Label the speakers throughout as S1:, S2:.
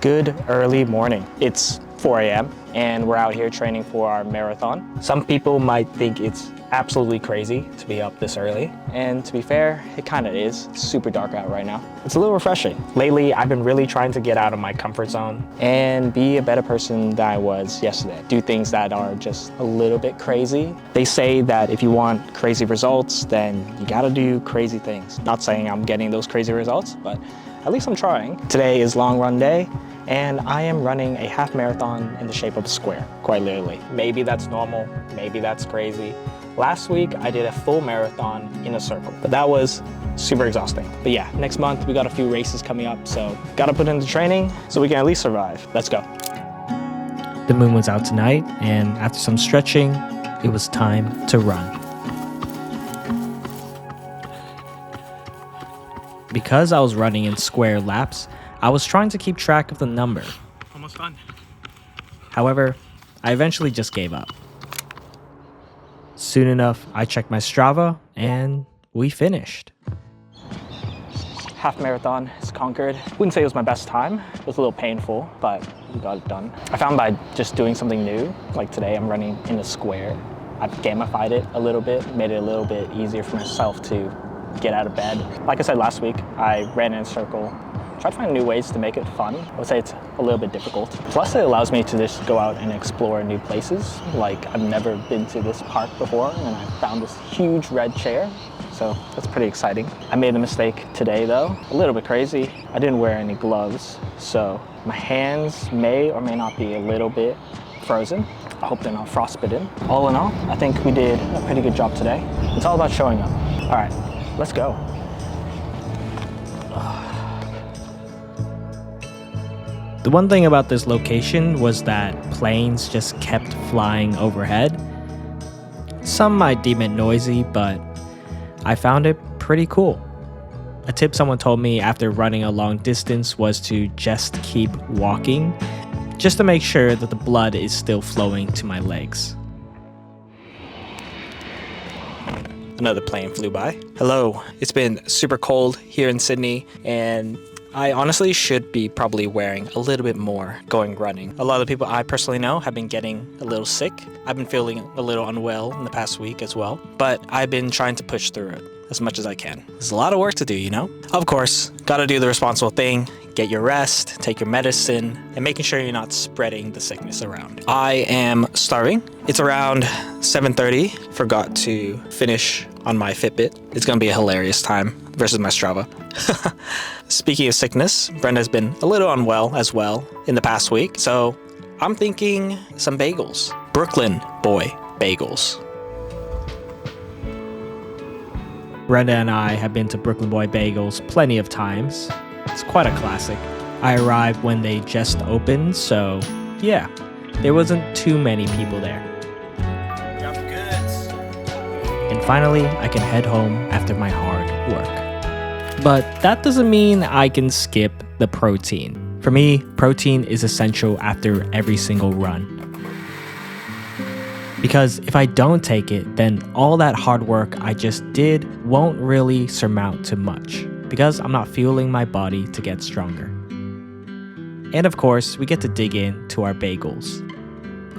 S1: Good early morning. It's 4 a.m. and we're out here training for our marathon. Some people might think it's absolutely crazy to be up this early, and to be fair, it kind of is. It's super dark out right now. It's a little refreshing. Lately, I've been really trying to get out of my comfort zone and be a better person than I was yesterday. Do things that are just a little bit crazy. They say that if you want crazy results, then you gotta do crazy things. Not saying I'm getting those crazy results, but at least I'm trying. Today is long run day, and I am running a half marathon in the shape of a square, quite literally. Maybe that's normal, maybe that's crazy. Last week, I did a full marathon in a circle, but that was super exhausting. But yeah, next month we got a few races coming up, so gotta put in the training so we can at least survive. Let's go.
S2: The moon was out tonight, and after some stretching, it was time to run. Because I was running in square laps, I was trying to keep track of the number.
S1: Almost done.
S2: However, I eventually just gave up. Soon enough, I checked my Strava, and we finished.
S1: Half marathon is conquered. Wouldn't say it was my best time. It was a little painful, but we got it done. I found by just doing something new, like today I'm running in a square, I've gamified it a little bit, made it a little bit easier for myself to get out of bed. Like I said last week, I ran in a circle, tried to find new ways to make it fun. I would say it's a little bit difficult. Plus it allows me to just go out and explore new places. Like I've never been to this park before, and I found this huge red chair. So that's pretty exciting. I made a mistake today though, a little bit crazy. I didn't wear any gloves, so my hands may or may not be a little bit frozen. I hope they're not frostbitten. All in all, I think we did a pretty good job today. It's all about showing up. All right, let's go.
S2: The one thing about this location was that planes just kept flying overhead. Some might deem it noisy, but I found it pretty cool. A tip someone told me after running a long distance was to just keep walking, just to make sure that the blood is still flowing to my legs.
S1: Another plane flew by. Hello, it's been super cold here in Sydney, and I honestly should be probably wearing a little bit more going running. A lot of the people I personally know have been getting a little sick. I've been feeling a little unwell in the past week as well, but I've been trying to push through it as much as I can. There's a lot of work to do, you know? Of course, gotta do the responsible thing, get your rest, take your medicine, and making sure you're not spreading the sickness around. I am starving. It's around 7:30. Forgot to finish on my Fitbit. It's gonna be a hilarious time versus my Strava. Speaking of sickness, Brenda's been a little unwell as well in the past week, so I'm thinking some bagels. Brooklyn Boy bagels.
S2: Brenda and I have been to Brooklyn Boy Bagels plenty of times. It's quite a classic. I arrived when they just opened, so yeah, there wasn't too many people there.
S1: Got the goods.
S2: And finally, I can head home after my hard work. But that doesn't mean I can skip the protein. For me, protein is essential after every single run. Because if I don't take it, then all that hard work I just did won't really surmount to much, because I'm not fueling my body to get stronger. And of course, we get to dig into our bagels.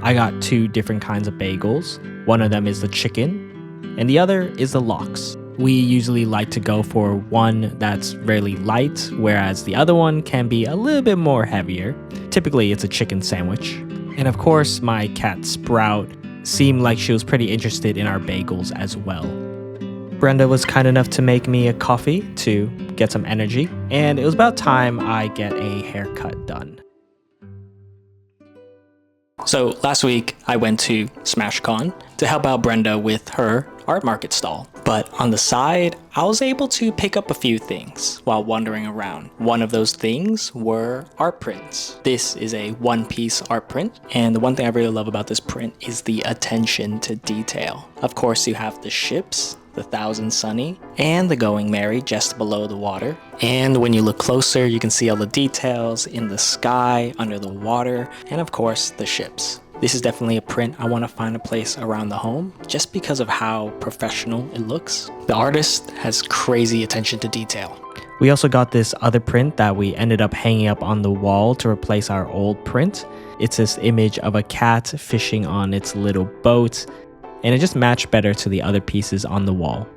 S2: I got 2 different kinds of bagels. One of them is the chicken, and the other is the lox. We usually like to go for one that's really light, whereas the other one can be a little bit more heavier. Typically, it's a chicken sandwich. And of course, my cat Sprout seemed like she was pretty interested in our bagels as well. Brenda was kind enough to make me a coffee to get some energy, and it was about time I get a haircut done.
S1: So last week I went to SmashCon to help out Brenda with her art market stall. But on the side, I was able to pick up a few things while wandering around. One of those things were art prints. This is a one-piece art print, and the one thing I really love about this print is the attention to detail. Of course, you have the ships, the Thousand Sunny, and the Going Merry just below the water. And when you look closer, you can see all the details in the sky, under the water, and of course, the ships. This is definitely a print I want to find a place around the home, just because of how professional it looks. The artist has crazy attention to detail.
S2: We also got this other print that we ended up hanging up on the wall to replace our old print. It's this image of a cat fishing on its little boat, and it just matched better to the other pieces on the wall.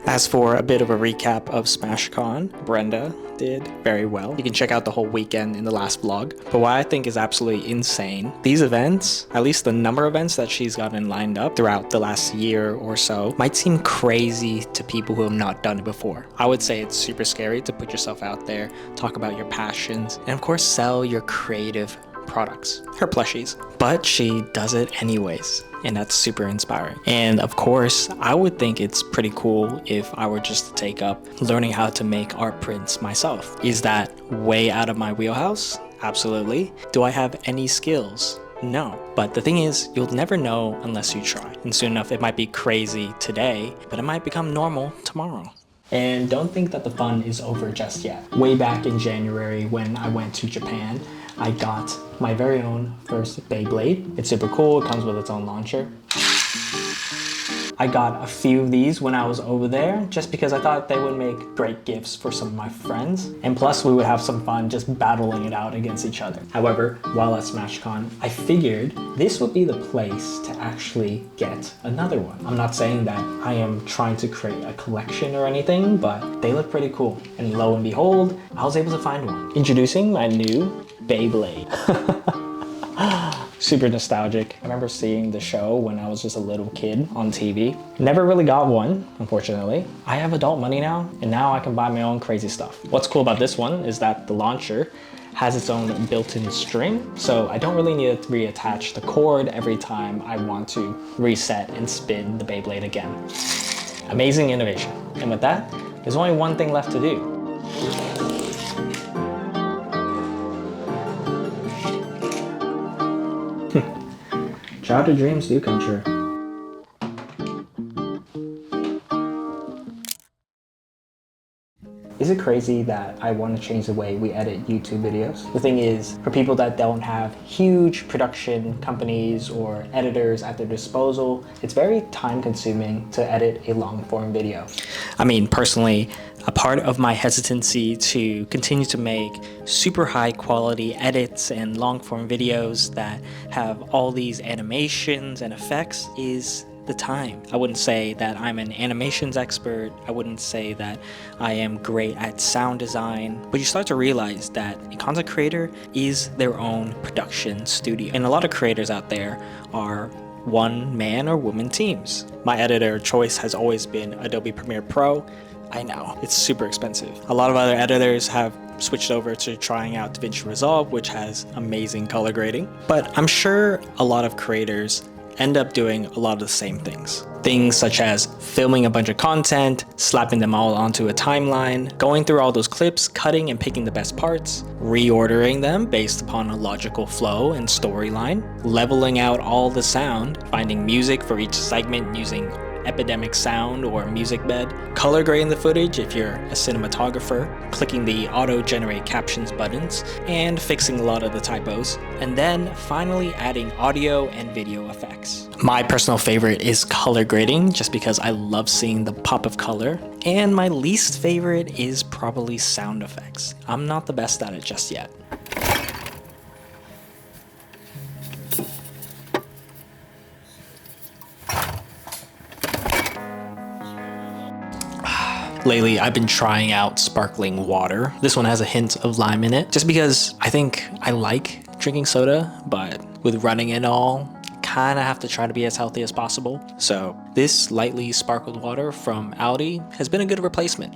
S1: As for a bit of a recap of SmashCon, Brenda did very well. You can check out the whole weekend in the last vlog. But what I think is absolutely insane, these events, at least the number of events that she's gotten lined up throughout the last year or so, might seem crazy to people who have not done it before. I would say it's super scary to put yourself out there, talk about your passions, and of course sell your creative products, her plushies. But she does it anyways, and that's super inspiring. And of course, I would think it's pretty cool if I were just to take up learning how to make art prints myself. Is that way out of my wheelhouse? Absolutely. Do I have any skills? No. But the thing is, you'll never know unless you try. And soon enough, it might be crazy today, but it might become normal tomorrow. And don't think that the fun is over just yet. Way back in January when I went to Japan, I got my very own first Beyblade. It's super cool, it comes with its own launcher. I got a few of these when I was over there just because I thought they would make great gifts for some of my friends. And plus we would have some fun just battling it out against each other. However, while at SmashCon, I figured this would be the place to actually get another one. I'm not saying that I am trying to create a collection or anything, but they look pretty cool. And lo and behold, I was able to find one. Introducing my new Beyblade. Super nostalgic. I remember seeing the show when I was just a little kid on TV. Never really got one, unfortunately. I have adult money now, and now I can buy my own crazy stuff. What's cool about this one is that the launcher has its own built-in string, so I don't really need to reattach the cord every time I want to reset and spin the Beyblade again. Amazing innovation. And with that, there's only one thing left to do. Childhood dreams do come true. Is it crazy that I want to change the way we edit YouTube videos? The thing is, for people that don't have huge production companies or editors at their disposal, it's very time consuming to edit a long form video. I mean, personally, a part of my hesitancy to continue to make super high quality edits and long form videos that have all these animations and effects is the time. I wouldn't say that I'm an animations expert. I wouldn't say that I am great at sound design, but you start to realize that a content creator is their own production studio. And a lot of creators out there are one man or woman teams. My editor of choice has always been Adobe Premiere Pro. I know, it's super expensive. A lot of other editors have switched over to trying out DaVinci Resolve, which has amazing color grading. But I'm sure a lot of creators end up doing a lot of the same things. Things such as filming a bunch of content, slapping them all onto a timeline, going through all those clips, cutting and picking the best parts, reordering them based upon a logical flow and storyline, leveling out all the sound, finding music for each segment using Epidemic Sound or MusicBed, color grading the footage if you're a cinematographer, clicking the auto-generate captions buttons, and fixing a lot of the typos, and then finally adding audio and video effects. My personal favorite is color grading, just because I love seeing the pop of color, and my least favorite is probably sound effects. I'm not the best at it just yet. Lately, I've been trying out sparkling water. This one has a hint of lime in it, just because I think I like drinking soda, but with running and all, kind of have to try to be as healthy as possible. So this lightly sparkled water from Aldi has been a good replacement.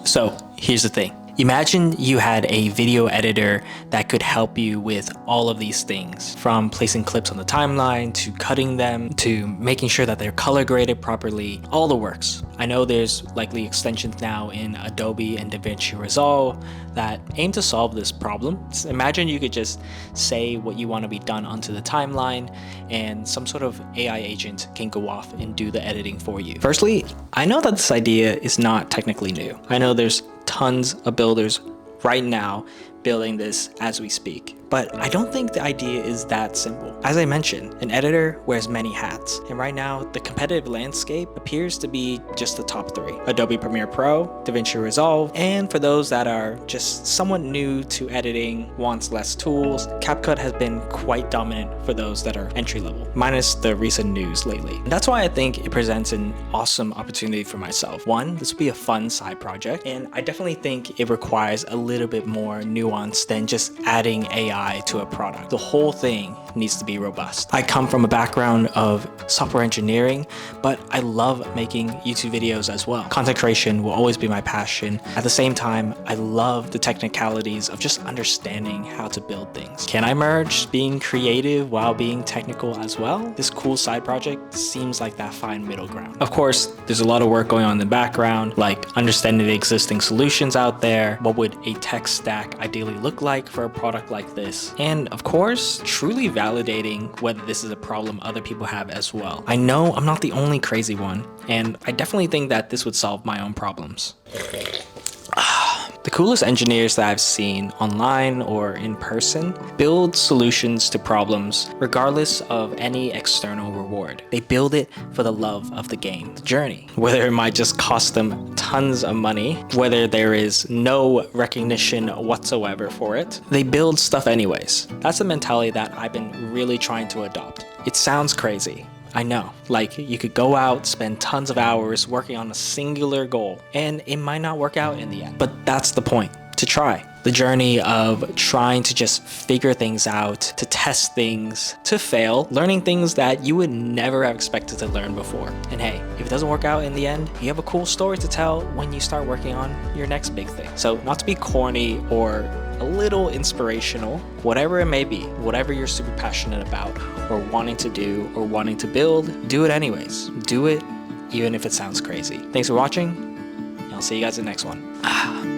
S1: So here's the thing. Imagine you had a video editor that could help you with all of these things, from placing clips on the timeline, to cutting them, to making sure that they're color graded properly, all the works. I know there's likely extensions now in Adobe and DaVinci Resolve that aim to solve this problem. Imagine you could just say what you want to be done onto the timeline, and some sort of AI agent can go off and do the editing for you. Firstly, I know that this idea is not technically new. I know there's tons of builders right now building this as we speak. But I don't think the idea is that simple. As I mentioned, an editor wears many hats, and right now the competitive landscape appears to be just the top 3. Adobe Premiere Pro, DaVinci Resolve, and for those that are just somewhat new to editing, wants less tools, CapCut has been quite dominant for those that are entry level, minus the recent news lately. And that's why I think it presents an awesome opportunity for myself. One, this will be a fun side project, and I definitely think it requires a little bit more nuance than just adding AI to a product. The whole thing needs to be robust. I come from a background of software engineering, but I love making YouTube videos as well. Content creation will always be my passion. At the same time, I love the technicalities of just understanding how to build things. Can I merge being creative while being technical as well? This cool side project seems like that fine middle ground. Of course, there's a lot of work going on in the background, like understanding the existing solutions out there. What would a tech stack ideally look like for a product like this? And of course, truly validating whether this is a problem other people have as well. I know I'm not the only crazy one, and I definitely think that this would solve my own problems. The coolest engineers that I've seen online or in person build solutions to problems regardless of any external reward. They build it for the love of the game, the journey. Whether it might just cost them tons of money, whether there is no recognition whatsoever for it, they build stuff anyways. That's the mentality that I've been really trying to adopt. It sounds crazy. I know, like you could go out, spend tons of hours working on a singular goal, and it might not work out in the end. But that's the point, to try. The journey of trying to just figure things out, to test things, to fail, learning things that you would never have expected to learn before. And hey, if it doesn't work out in the end, you have a cool story to tell when you start working on your next big thing. So not to be corny or a little inspirational, whatever it may be, whatever you're super passionate about or wanting to do or wanting to build, do it anyways. Do it even if it sounds crazy. Thanks for watching, and I'll see you guys in the next one.